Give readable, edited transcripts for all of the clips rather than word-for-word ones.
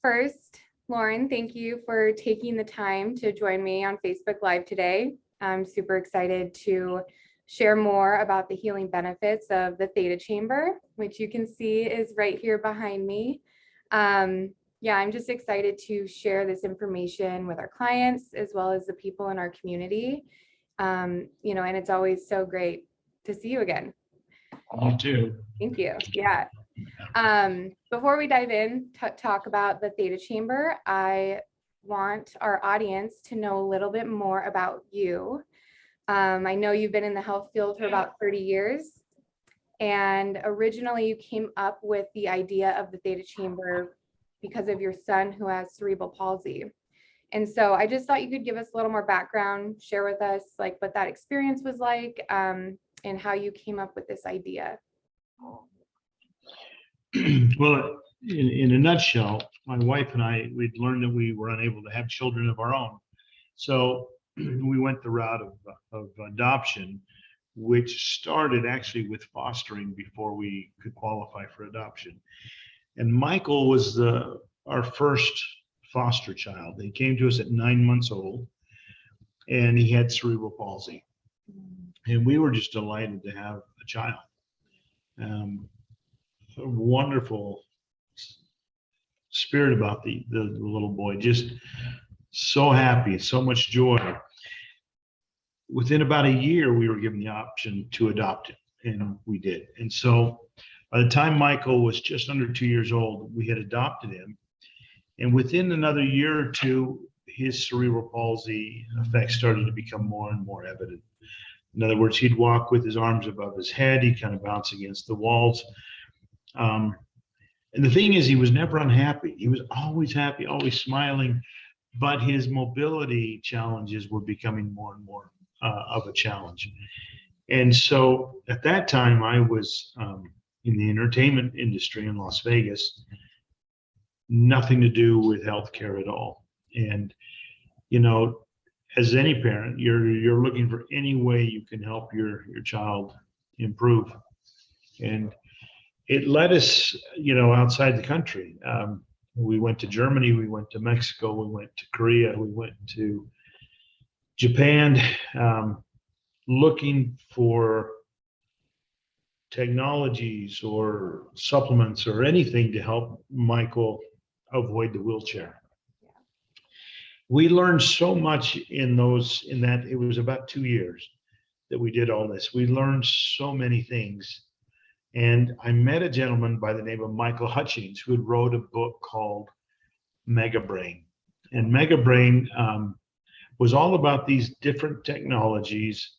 first, Lauren, thank you for taking the time to join me on Facebook Live today. I'm super excited to share more about the healing benefits of the Theta Chamber, which you can see is right here behind me. Yeah, I'm just excited to share this information with our clients as well as the people in our community. And it's always so great to see you again. You too. Thank you. Yeah. Before we dive in to talk about the Theta Chamber, I want our audience to know a little bit more about you. I know you've been in the health field for about 30 years, and originally you came up with the idea of the Theta Chamber because of your son who has cerebral palsy. And so I just thought you could give us a little more background, share with us like what that experience was like, and how you came up with this idea. Well, in a nutshell, my wife and I, we'd learned that we were unable to have children of our own. So we went the route of adoption, which started actually with fostering before we could qualify for adoption. And Michael was our first foster child. He came to us at 9 months old, and he had cerebral palsy. And we were just delighted to have a child. A wonderful spirit about the little boy, just so happy, so much joy. Within about a year, we were given the option to adopt him, and we did. And so by the time Michael was just under 2 years old, we had adopted him. And within another year or two, his cerebral palsy effects started to become more and more evident. In other words, he'd walk with his arms above his head. He'd kind of bounce against the walls. And the thing is, he was never unhappy. He was always happy, always smiling, but his mobility challenges were becoming more and more of a challenge. And so at that time, I was in the entertainment industry in Las Vegas, nothing to do with healthcare at all. And, as any parent, you're looking for any way you can help your child improve. And it led us, outside the country. We went to Germany, we went to Mexico, we went to Korea, we went to Japan, looking for technologies or supplements or anything to help Michael avoid the wheelchair. We learned so much in that it was about 2 years that we did all this. We learned so many things. And I met a gentleman by the name of Michael Hutchings who had wrote a book called Mega Brain. And Mega Brain was all about these different technologies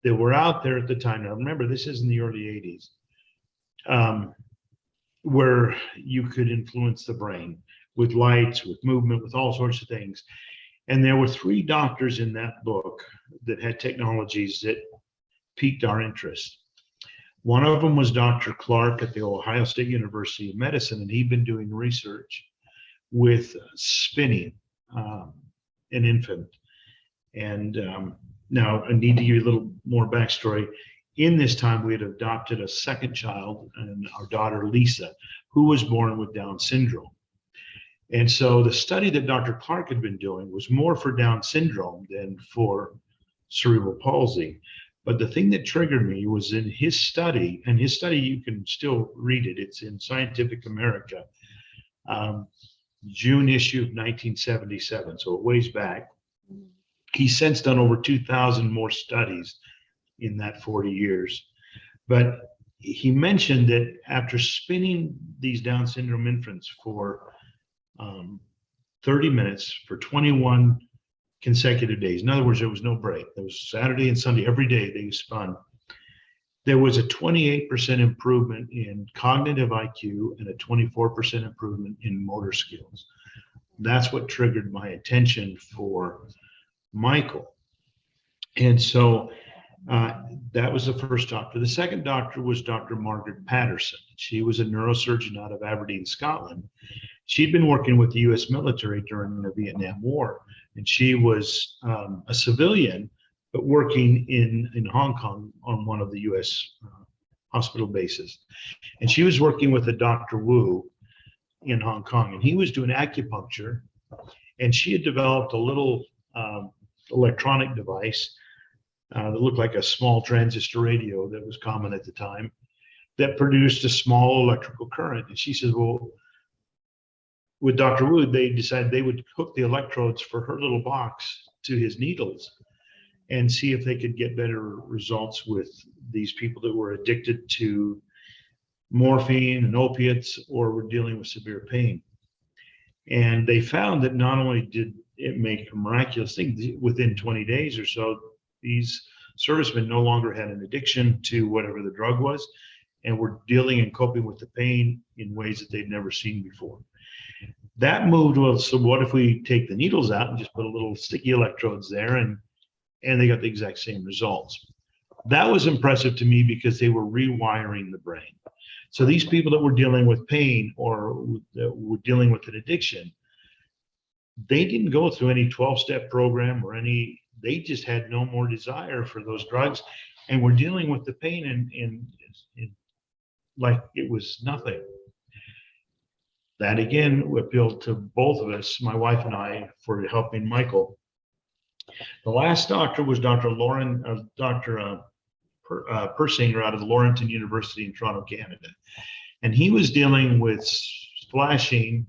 that were out there at the time. Now, remember, this is in the early 80s, where you could influence the brain with lights, with movement, with all sorts of things. And there were 3 doctors in that book that had technologies that piqued our interest. One of them was Dr. Clark at the Ohio State University of Medicine, and he'd been doing research with spinning an infant. And now I need to give you a little more backstory. In this time, we had adopted a second child, and our daughter, Lisa, who was born with Down syndrome. And so the study that Dr. Clark had been doing was more for Down syndrome than for cerebral palsy. But the thing that triggered me was in his study, and his study, you can still read it. It's in Scientific America, June issue of 1977, so it ways back. He's since done over 2,000 more studies in that 40 years. But he mentioned that after spinning these Down syndrome infants for 30 minutes for 21 consecutive days. In other words, there was no break. There was Saturday and Sunday, every day they spun. There was a 28% improvement in cognitive IQ and a 24% improvement in motor skills. That's what triggered my attention for Michael. And so that was the first doctor. The second doctor was Dr. Margaret Patterson. She was a neurosurgeon out of Aberdeen, Scotland. She'd been working with the US military during the Vietnam War, and she was a civilian, but working in Hong Kong on one of the US hospital bases. And she was working with a Dr. Wu in Hong Kong, and he was doing acupuncture, and she had developed a little electronic device that looked like a small transistor radio that was common at the time that produced a small electrical current. And she says, well, with Dr. Wood, they decided they would hook the electrodes for her little box to his needles and see if they could get better results with these people that were addicted to morphine and opiates or were dealing with severe pain. And they found that not only did it make a miraculous thing, within 20 days or so, these servicemen no longer had an addiction to whatever the drug was and were dealing and coping with the pain in ways that they'd never seen before. That moved, well, so what if we take the needles out and just put a little sticky electrodes there, and they got the exact same results. That was impressive to me because they were rewiring the brain. So these people that were dealing with pain or that were dealing with an addiction, they didn't go through any 12-step program or any, they just had no more desire for those drugs and were dealing with the pain in like it was nothing. That again appealed to both of us, my wife and I, for helping Michael. The last doctor was Dr. Persinger out of the Laurentian University in Toronto, Canada. And he was dealing with flashing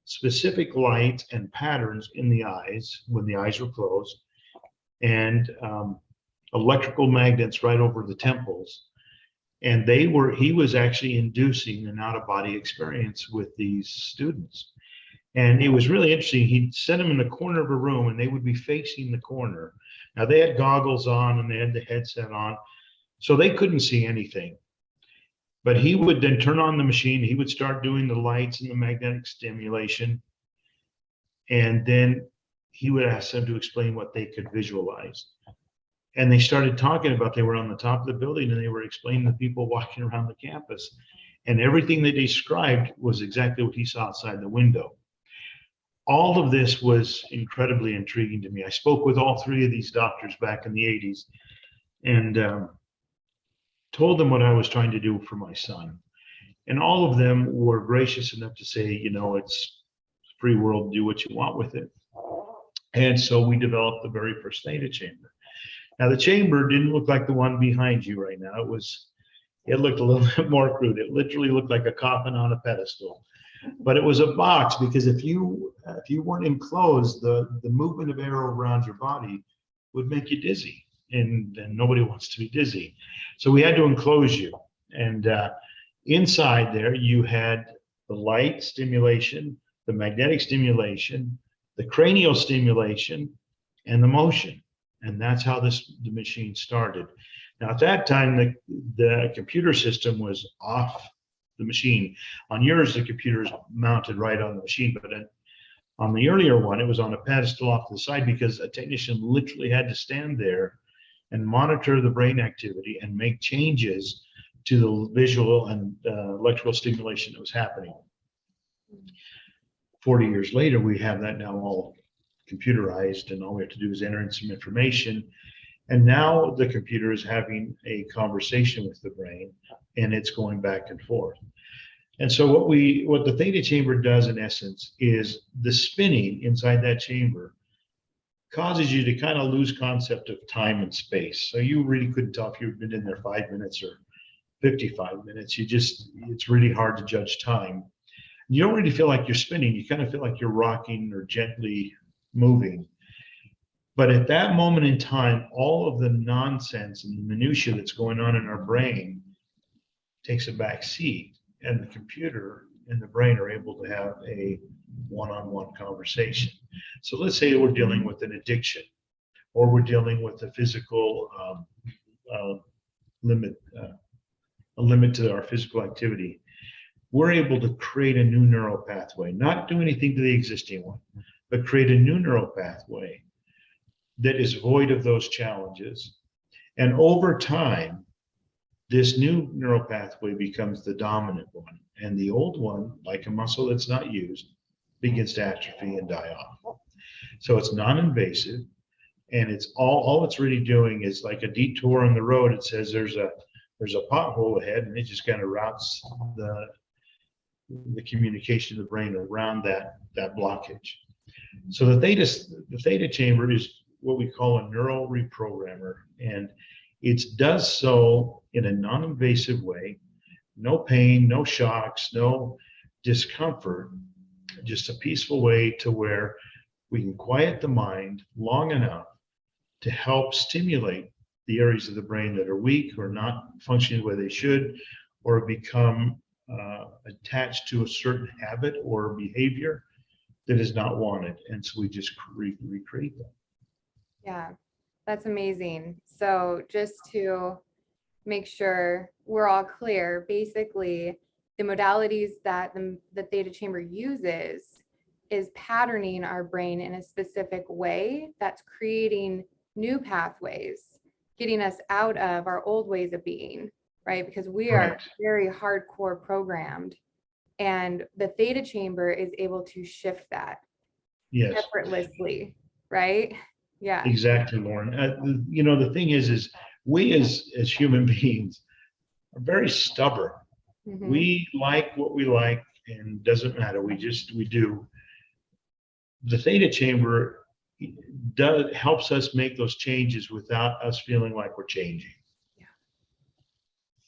specific lights and patterns in the eyes when the eyes were closed, and electrical magnets right over the temples. And he was actually inducing an out-of-body experience with these students. And it was really interesting. He'd set them in the corner of a room and they would be facing the corner. Now they had goggles on and they had the headset on, so they couldn't see anything. But he would then turn on the machine. He would start doing the lights and the magnetic stimulation. And then he would ask them to explain what they could visualize. And they started talking about, they were on the top of the building and they were explaining to people walking around the campus. And everything they described was exactly what he saw outside the window. All of this was incredibly intriguing to me. I spoke with all three of these doctors back in the 80s and told them what I was trying to do for my son. And all of them were gracious enough to say, you know, it's free world, do what you want with it. And so we developed the very first Theta Chamber. Now the chamber didn't look like the one behind you right now. It looked a little bit more crude. It literally looked like a coffin on a pedestal. But it was a box, because if you weren't enclosed, the movement of air around your body would make you dizzy, and nobody wants to be dizzy. So we had to enclose you. And inside there, you had the light stimulation, the magnetic stimulation, the cranial stimulation, and the motion. And that's how the machine started. Now, at that time, the computer system was off the machine. On yours, the computer is mounted right on the machine, but on the earlier one, it was on a pedestal off to the side, because a technician literally had to stand there and monitor the brain activity and make changes to the visual and electrical stimulation that was happening. 40 years later, we have that now all computerized, and all we have to do is enter in some information. And now the computer is having a conversation with the brain, and it's going back and forth. And so what the Theta Chamber does in essence is the spinning inside that chamber causes you to kind of lose concept of time and space. So you really couldn't tell if you've been in there 5 minutes or 55 minutes. It's really hard to judge time. You don't really feel like you're spinning. You kind of feel like you're rocking or gently moving. But at that moment in time, all of the nonsense and the minutia that's going on in our brain takes a back seat, and the computer and the brain are able to have a one-on-one conversation. So let's say we're dealing with an addiction, or we're dealing with a physical limit to our physical activity. We're able to create a new neural pathway, not do anything to the existing one, but create a new neural pathway that is void of those challenges. And over time, this new neural pathway becomes the dominant one. And the old one, like a muscle that's not used, begins to atrophy and die off. So it's non-invasive, and it's all it's really doing is like a detour on the road. It says there's a pothole ahead, and it just kind of routes the communication of the brain around that blockage. So the theta chamber is what we call a neural reprogrammer, and it does so in a non-invasive way. No pain, no shocks, no discomfort, just a peaceful way to where we can quiet the mind long enough to help stimulate the areas of the brain that are weak or not functioning the way they should, or become attached to a certain habit or behavior that is not wanted. And so we just recreate them. Yeah, that's amazing. So just to make sure we're all clear, basically the modalities that the theta chamber uses is patterning our brain in a specific way that's creating new pathways, getting us out of our old ways of being, right? Because we are very hardcore programmed, and the theta chamber is able to shift that effortlessly, right? Yeah. Exactly, Loran. You know, the thing is we as human beings are very stubborn. Mhm. We like what we like, and doesn't matter. We do. The theta chamber helps us make those changes without us feeling like we're changing. Yeah.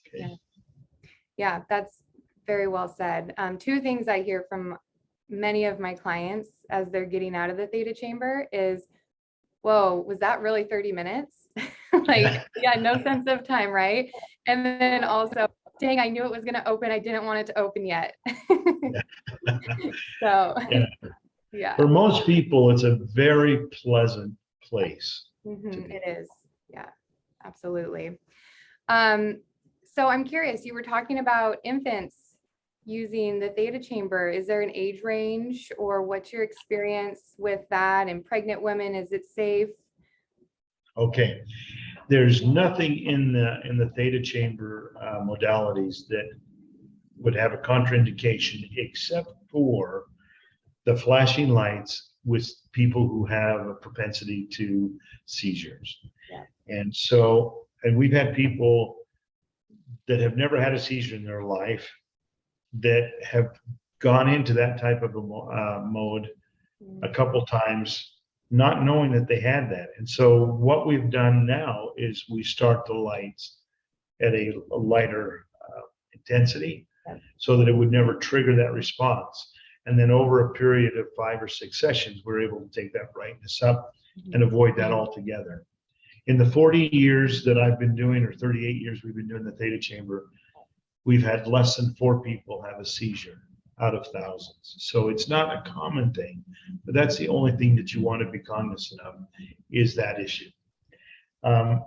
Okay. Yeah, that's very well said. Two things I hear from many of my clients as they're getting out of the theta chamber is, whoa, was that really 30 minutes? Like, yeah, no sense of time, right? And then also, dang, I knew it was going to open. I didn't want it to open yet. So, yeah. For most people, it's a very pleasant place. It is. Yeah, absolutely. So I'm curious, you were talking about infants using the theta chamber. Is there an age range, or what's your experience with that? And pregnant women, is it safe? Okay, there's nothing in the theta chamber modalities that would have a contraindication, except for the flashing lights with people who have a propensity to seizures. Yeah. And we've had people that have never had a seizure in their life that have gone into that type of a mode a couple times, not knowing that they had that. And so what we've done now is we start the lights at a lighter intensity so that it would never trigger that response. And then over a period of 5 or 6 sessions, we're able to take that brightness up and avoid that altogether. In the 40 years that I've been doing, or 38 years we've been doing the theta chamber, we've had less than 4 people have a seizure out of thousands. So it's not a common thing, but that's the only thing that you want to be cognizant of, is that issue. On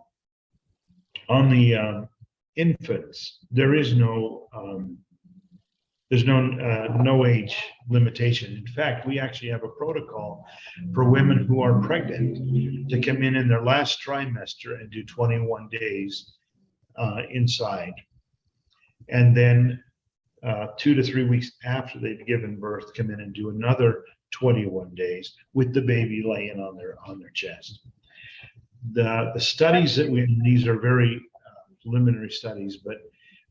the infants, there is no no age limitation. In fact, we actually have a protocol for women who are pregnant to come in their last trimester and do 21 days inside. And then 2 to 3 weeks after they've given birth, come in and do another 21 days with the baby laying on their chest. The studies these are very preliminary studies, but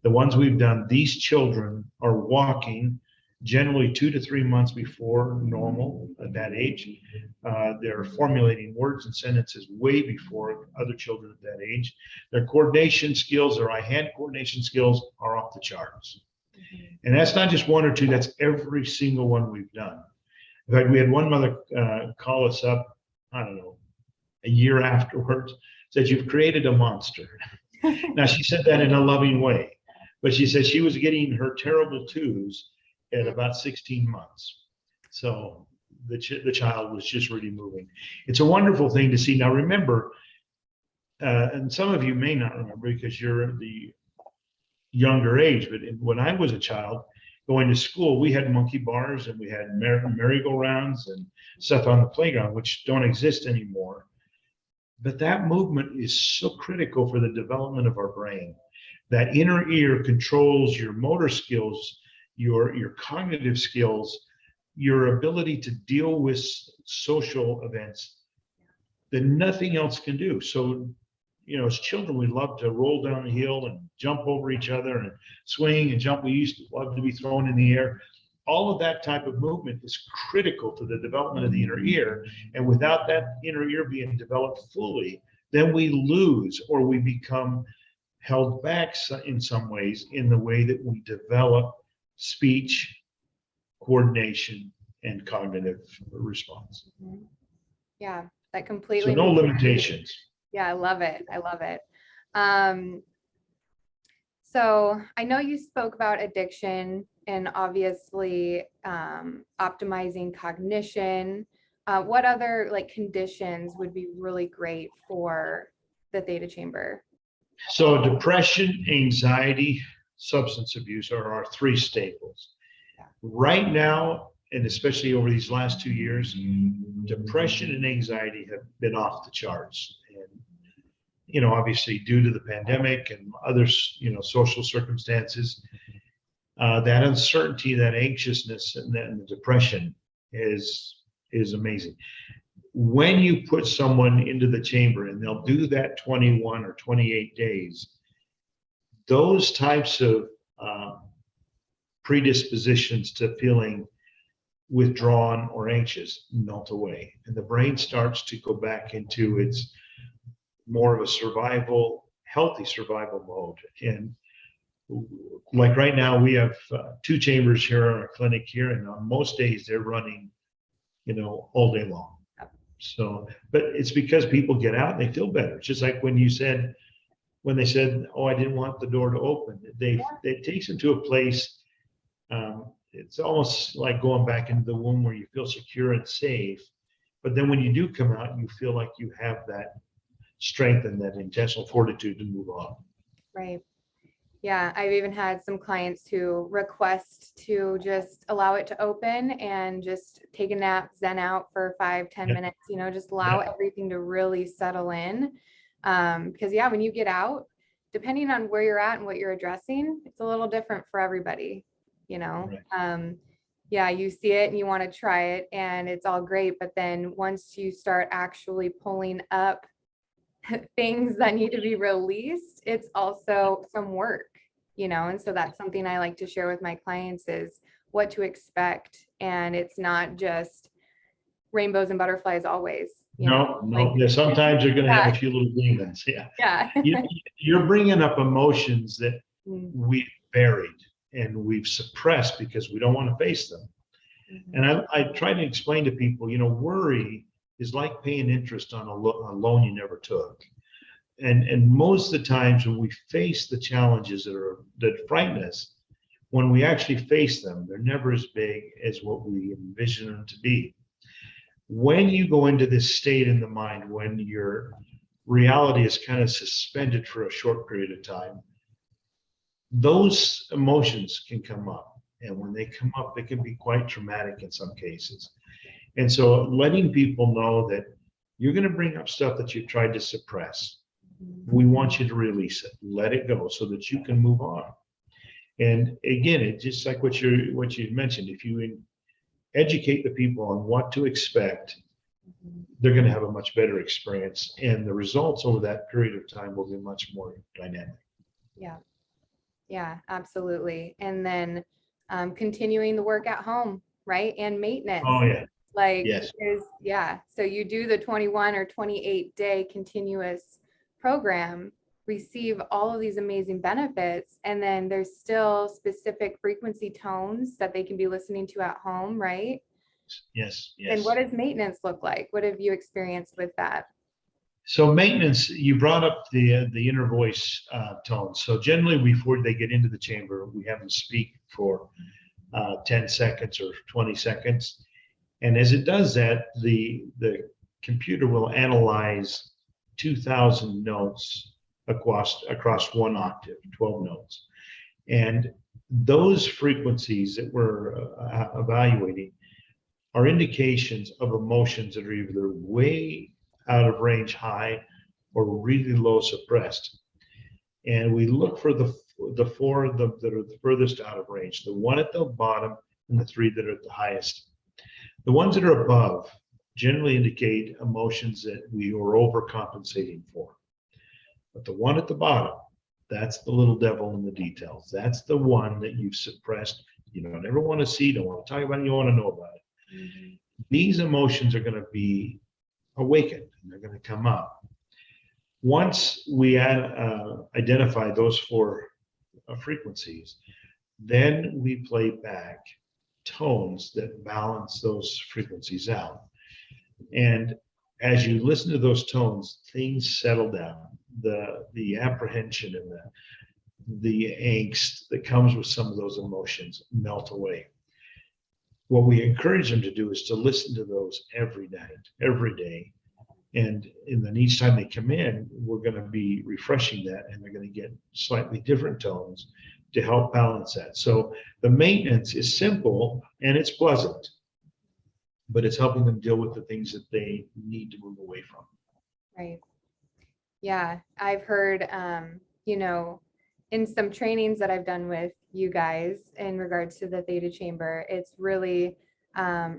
the ones we've done, these children are walking generally 2 to 3 months before normal at that age. They're formulating words and sentences way before other children at that age. Their coordination skills, their eye-hand coordination skills are off the charts. And that's not just 1 or 2, that's every single one we've done. In fact, we had one mother call us up, I don't know, a year afterwards, said, "You've created a monster." Now, she said that in a loving way. But she said she was getting her terrible twos at about 16 months. So the child was just really moving. It's a wonderful thing to see. Now, remember, and some of you may not remember because you're the younger age, but when I was a child going to school, we had monkey bars and we had merry-go-rounds and stuff on the playground, which don't exist anymore. But that movement is so critical for the development of our brain. That inner ear controls your motor skills, your cognitive skills, your ability to deal with social events that nothing else can do. So, you know, as children, we love to roll down the hill and jump over each other and swing and jump. We used to love to be thrown in the air. all of that type of movement is critical to the development of the inner ear. And without that inner ear being developed fully, then we lose or we become held back in some ways in the way that we develop speech, coordination, and cognitive response. Yeah, that So completely. no limitations. Yeah, I love it. I love it. So I know you spoke about addiction and obviously optimizing cognition. What other like conditions would be really great for the theta chamber? So depression, anxiety, substance abuse are our three staples. Yeah. Right now, and especially over these last 2 years, depression and anxiety have been off the charts. And obviously due to the pandemic and other, social circumstances, that uncertainty, that anxiousness, and the depression is amazing. When you put someone into the chamber and they'll do that 21 or 28 days, those types of predispositions to feeling withdrawn or anxious melt away, and the brain starts to go back into its more of a healthy survival mode. And like right now, we have 2 chambers here in our clinic here, and on most days they're running, all day long. So, but it's because people get out and they feel better. It's just like when they said, "Oh, I didn't want the door to open." It takes them to a place. It's almost like going back into the womb where you feel secure and safe. But then when you do come out, you feel like you have that strength and that intentional fortitude to move on. Right. Yeah, I've even had some clients who request to just allow it to open and just take a nap, zen out for 5-10 minutes, just allow everything to really settle in. Because when you get out, depending on where you're at and what you're addressing, it's a little different for everybody, Right. You see it and you want to try it and it's all great. But then once you start actually pulling up things that need to be released, it's also some work, and so that's something I like to share with my clients is what to expect. And it's not just rainbows and butterflies always. No. Yeah, sometimes you're going to have a few little demons. Yeah. You're bringing up emotions that Mhm. we've buried and we've suppressed because we don't want to face them. And I try to explain to people, worry is like paying interest on a loan you never took. And most of the times when we face the challenges that frighten us, when we actually face them, they're never as big as what we envision them to be. When you go into this state in the mind, when your reality is kind of suspended for a short period of time, those emotions can come up. And when they come up, they can be quite traumatic in some cases. And so letting people know that you're going to bring up stuff that you've tried to suppress. We want you to release it, let it go so that you can move on. And again, it's just like what you mentioned, if you educate the people on what to expect, they're going to have a much better experience. And the results over that period of time will be much more dynamic. Yeah, absolutely. And then continuing the work at home, right? And maintenance. Oh, yeah. Like, yes. So you do the 21 or 28 day continuous program, receive all of these amazing benefits, and then there's still specific frequency tones that they can be listening to at home, right? Yes. And what does maintenance look like? What have you experienced with that? So maintenance, you brought up the inner voice tone. So generally before they get into the chamber, we have them speak for 10 seconds or 20 seconds. And as it does that, the computer will analyze 2,000 notes across one octave, 12 notes. And those frequencies that we're evaluating are indications of emotions that are either way out of range high or really low suppressed. And we look for the four of them that are the furthest out of range, the one at the bottom and the 3 that are at the highest. The ones that are above generally indicate emotions that we are overcompensating for. But the one at the bottom, that's the little devil in the details. That's the one that you've suppressed You don't ever want to see, don't want to talk about it, you want to know about it. Mhm. These emotions are going to be awakened and they're going to come up. Once we identify those four frequencies, then we play back tones that balance those frequencies out. And as you listen to those tones, things settle down. The apprehension and the angst that comes with some of those emotions melt away. What we encourage them to do is to listen to those every night, every day. And then each time they come in, we're going to be refreshing that, and they're going to get slightly different tones to help balance that. So the maintenance is simple and it's pleasant, but it's helping them deal with the things that they need to move away from. Right. Yeah, I've heard, in some trainings that I've done with you guys in regards to the Theta Chamber, it's really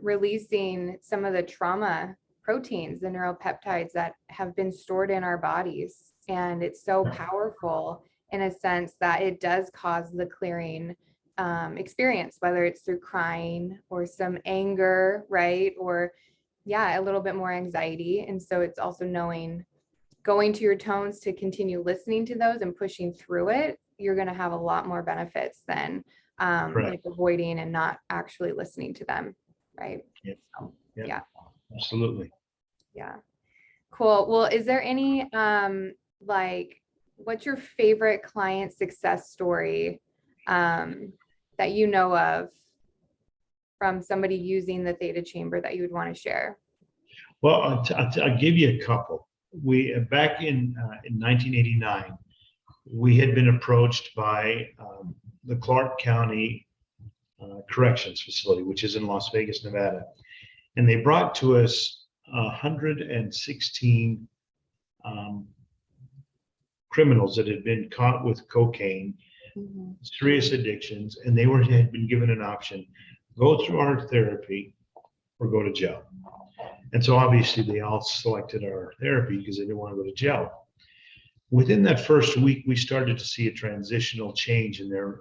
releasing some of the trauma proteins, the neuropeptides that have been stored in our bodies. And it's so powerful in a sense that it does cause the clearing experience, whether it's through crying or some anger, right? Or yeah, a little bit more anxiety. And so it's also going to your tones to continue listening to those and pushing through it. You're going to have a lot more benefits than like avoiding and not actually listening to them. Right. Yep. So, Yep. yeah. Absolutely. Yeah. Cool. Well, is there any like what's your favorite client success story that you know of from somebody using the Theta Chamber that you would want to share? Well, I'll give you a couple. We back in 1989, we had been approached by the Clark County Corrections Facility, which is in Las Vegas, Nevada, and they brought to us 116 criminals that had been caught with cocaine, serious addictions, and they had been given an option: go through our therapy or go to jail. And so obviously they all selected our therapy because they didn't want to go to jail. Within that first week, we started to see a transitional change in their,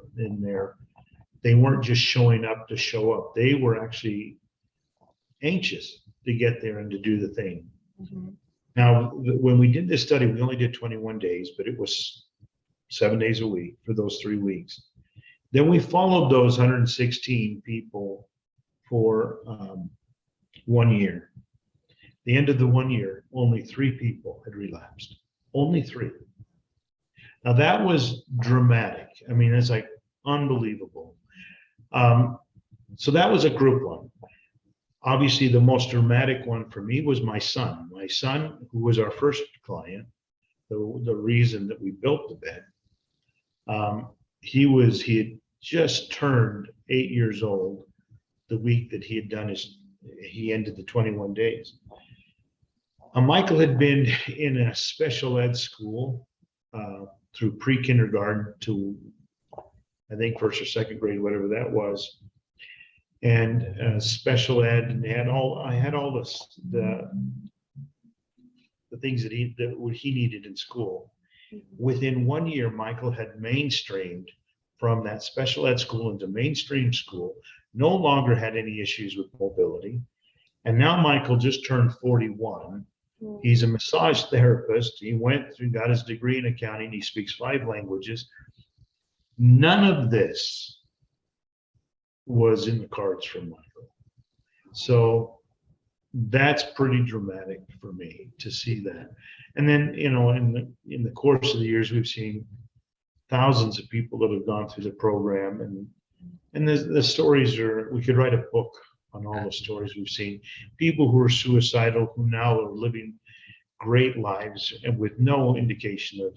they weren't just showing up to show up. They were actually anxious to get there and to do the thing. Now, when we did this study, we only did 21 days, but it was 7 days a week for those 3 weeks. Then we followed those 116 people for 1 year. The end of the 1 year, only 3 people had relapsed. Only 3. Now that was dramatic. I mean, it's like unbelievable. So that was a group one. Obviously, the most dramatic one for me was my son. My son, who was our first client, the reason that we built the bed. He had just turned 8 years old the week that he ended the 21 days. Michael had been in a special ed school through pre-kindergarten to, I think, first or second grade, whatever that was, and special ed, and I had all the things that he needed in school. Within 1 year, Michael had mainstreamed from that special ed school into mainstream school, no longer had any issues with mobility. And now Michael just turned 41. He's a massage therapist. He went through, got his degree in accounting. He speaks 5 languages. None of this was in the cards for Michael. So that's pretty dramatic for me to see that. And then, in the course of the years, we've seen thousands of people that have gone through the program, and the stories we could write a book on all the stories we've seen. People who are suicidal, who now are living great lives and with no indication of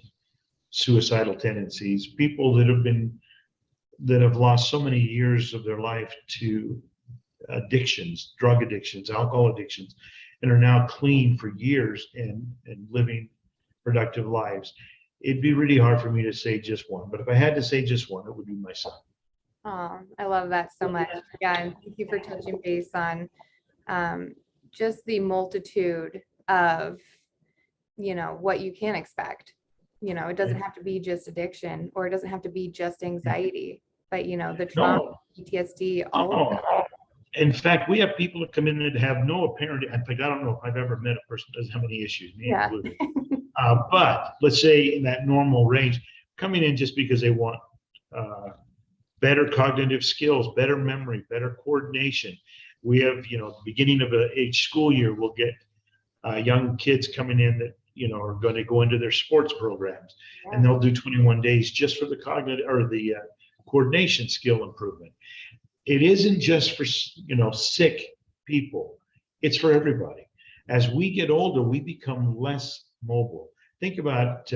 suicidal tendencies. People that have lost so many years of their life to addictions, drug addictions, alcohol addictions, and are now clean for years and living productive lives. It'd be really hard for me to say just one, but if I had to say just one, it would be my son. Oh, I love that so much. Yeah, and thank you for touching base on just the multitude of, what you can expect. It doesn't have to be just addiction, or it doesn't have to be just anxiety. but the trauma, No. PTSD, all of that. Oh, in fact, we have people that come in that have no apparent, in fact, I don't know if I've ever met a person that doesn't have any issues, me Yeah. included. But let's say in that normal range, coming in just because they want better cognitive skills, better memory, better coordination. We have, beginning of each school year, we'll get young kids coming in that, are going to go into their sports programs, and they'll do 21 days just for the cognitive or the coordination skill improvement. It isn't just for, sick people. It's for everybody. As we get older, we become less mobile. Think about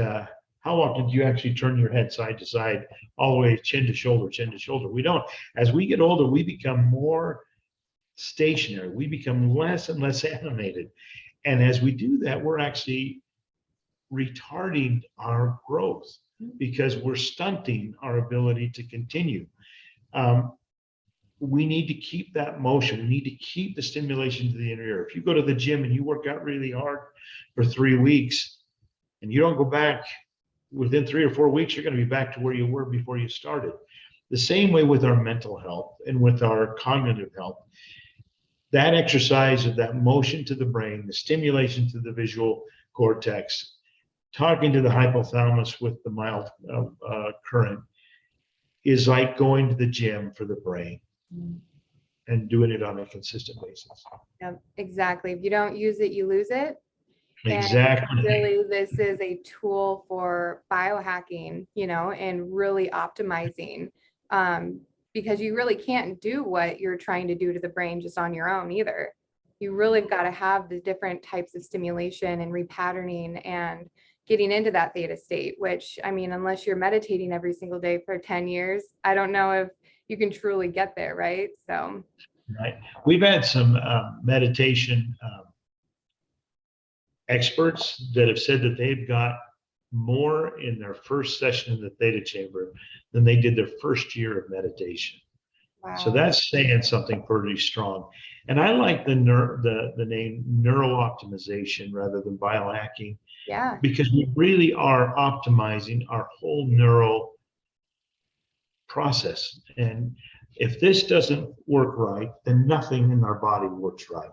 how often do you actually turn your head side to side, all the way chin to shoulder, chin to shoulder? We don't. As we get older, we become more stationary. We become less and less animated. And as we do that, we're actually retarding our growth because we're stunting our ability to continue. We need to keep that motion. We need to keep the stimulation to the inner ear. If you go to the gym and you work out really hard for 3 weeks and you don't go back within 3 or 4 weeks, you're going to be back to where you were before you started. The same way with our mental health and with our cognitive health. That exercise of that motion to the brain, the stimulation to the visual cortex, talking to the hypothalamus with the mild current is like going to the gym for the brain and doing it on a consistent basis. Yeah, exactly. If you don't use it, you lose it. Exactly. And really, this is a tool for biohacking, and really optimizing, because you really can't do what you're trying to do to the brain just on your own either. You really got to have the different types of stimulation and repatterning and getting into that theta state, which, unless you're meditating every single day for 10 years, I don't know if you can truly get there, right? So. Right. We've had some meditation experts that have said that they've got more in their first session in the Theta Chamber than they did their first year of meditation. Wow. So that's saying something pretty strong. And I like the name neurooptimization rather than biohacking. Yeah. Because we really are optimizing our whole neural process. And if this doesn't work right, then nothing in our body works right.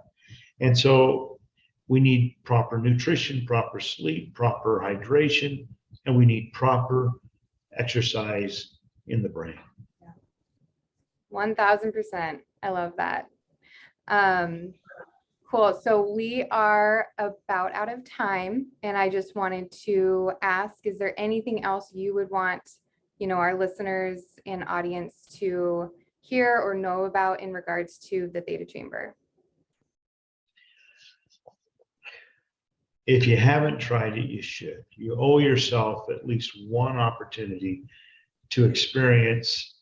And so we need proper nutrition, proper sleep, proper hydration, and we need proper exercise in the brain. 1000%. I love that. Cool. So we are about out of time, and I just wanted to ask, is there anything else you would want, our listeners and audience to hear or know about in regards to the Theta Chamber? If you haven't tried it, you should. You owe yourself at least one opportunity to experience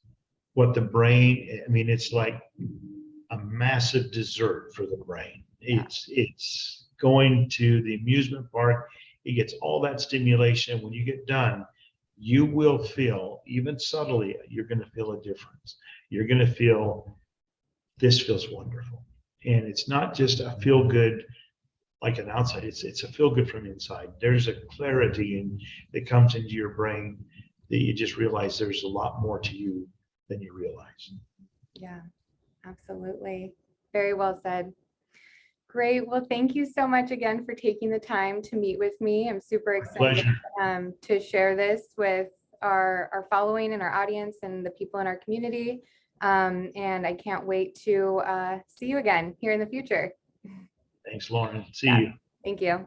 what the brain, it's like a massive dessert for the brain. It's going to the amusement park. It gets all that stimulation. When you get done, you will feel, even subtly, you're going to feel a difference. You're going to feel, this feels wonderful. And it's not just a feel good like an outside, it's a feel good from inside. There's a clarity that comes into your brain that you just realize there's a lot more to you than you realize. Yeah, absolutely. Very well said. Great. Well, thank you so much again for taking the time to meet with me. I'm super excited to share this with our following and our audience and the people in our community. And I can't wait to see you again here in the future. Thanks, Lauren. See you. Thank you.